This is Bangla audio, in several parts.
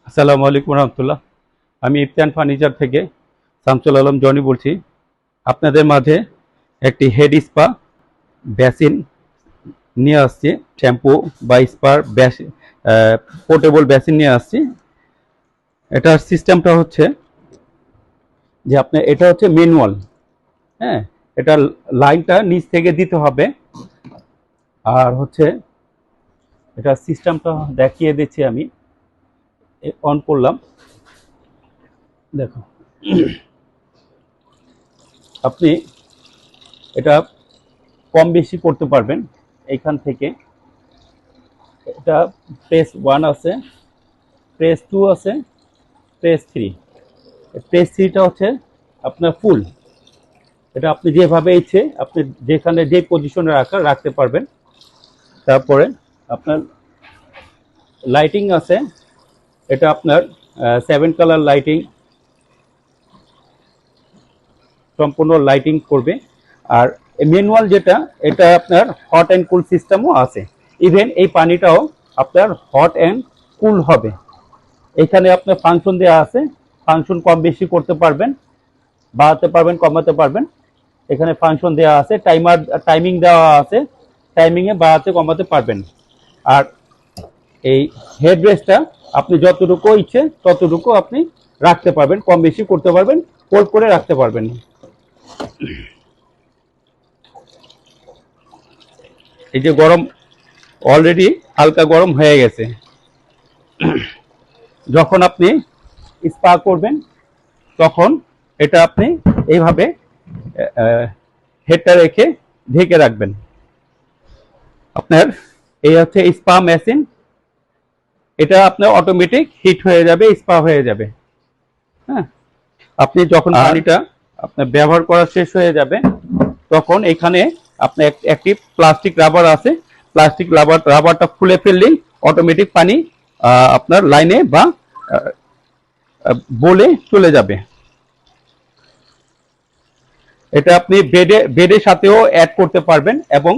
আসসালামু আলাইকুম রহমতুল্লাহ। আমি ইফতিয়ান ফার্নিচার থেকে শামসুল আলম জনি বলছি। আপনাদের মাঝে একটি হেড স্পা বেসিন নিয়ে আসছি, শ্যাম্পু বা স্পার বেসিন, পোর্টেবল বেসিন নিয়ে আসছি। এটার সিস্টেমটা হচ্ছে যে আপনার এটা হচ্ছে ম্যানুয়াল। হ্যাঁ, এটা লাইনটা নিচ থেকে দিতে হবে। আর হচ্ছে এটা সিস্টেমটা দেখিয়ে দিচ্ছি আমি। অন করলাম, দেখো আপনি এটা কম বেশি করতে পারবেন এইখান থেকে। এটা প্রেস 1 আছে, প্রেস 2 আছে, প্রেস 3। প্রেস 3টা হচ্ছে আপনার ফুল। এটা আপনি যেভাবে ইচ্ছে আপনি যেখানে যে পজিশনে রাখতে পারবেন। তারপরে আপনার লাইটিং আছে, এটা আপনার 7 কালার লাইটিং, সম্পূর্ণ লাইটিং করবে। আর ম্যানুয়াল যেটা, এটা আপনার হট অ্যান্ড কুল সিস্টেমও আছে। ইভেন এই পানিটাও আপনার হট অ্যান্ড কুল হবে। এখানে আপনার ফাংশন দেওয়া আছে, ফাংশন কম বেশি করতে পারবেন, বাড়াতে পারবেন, কমাতে পারবেন। এখানে ফাংশন দেওয়া আছে, টাইমিং দেওয়া আছে, টাইমিংয়ে বাড়াতে কমাতে পারবেন। আর এই হেড রেস্টটা আপনি যতটুকু ইচ্ছে ততটুকু আপনি রাখতে পারবেন, কম বেশি করতে পারবেন, হোল্ড করে রাখতে পারবেন। এই যে গরম, অলরেডি হালকা গরম হয়ে গেছে। যখন আপনি স্পা করবেন তখন এটা আপনি এইভাবে হেডটা রেখে ঢেকে রাখবেন। আপনার এই হচ্ছে স্পা মেশিন। এটা আপনার অটোমেটিক হিট হয়ে যাবে, স্পা হয়ে যাবে। হ্যাঁ, আপনি যখন পানিটা আপনার ব্যবহার করা শেষ হয়ে যাবে তখন এখানে আপনার একটি প্লাস্টিক রাবার আছে, প্লাস্টিক রাবারটা খুলে ফেললেই অটোমেটিক পানি আপনার লাইনে বা বলে চলে যাবে। এটা আপনি বেডের সাথেও অ্যাড করতে পারবেন এবং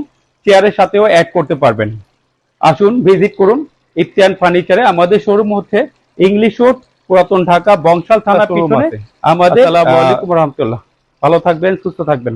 চেয়ারের সাথেও অ্যাড করতে পারবেন। আসুন ভিজিট করুন ইফতিয়ান ফার্নিচারে। আমাদের শোরুম হচ্ছে ইংলিশ রোড, পুরাতন ঢাকা, বংশাল থানা পিছনে আমাদের। আসসালামু আলাইকুম রহমতুল্লাহ। ভালো থাকবেন, সুস্থ থাকবেন।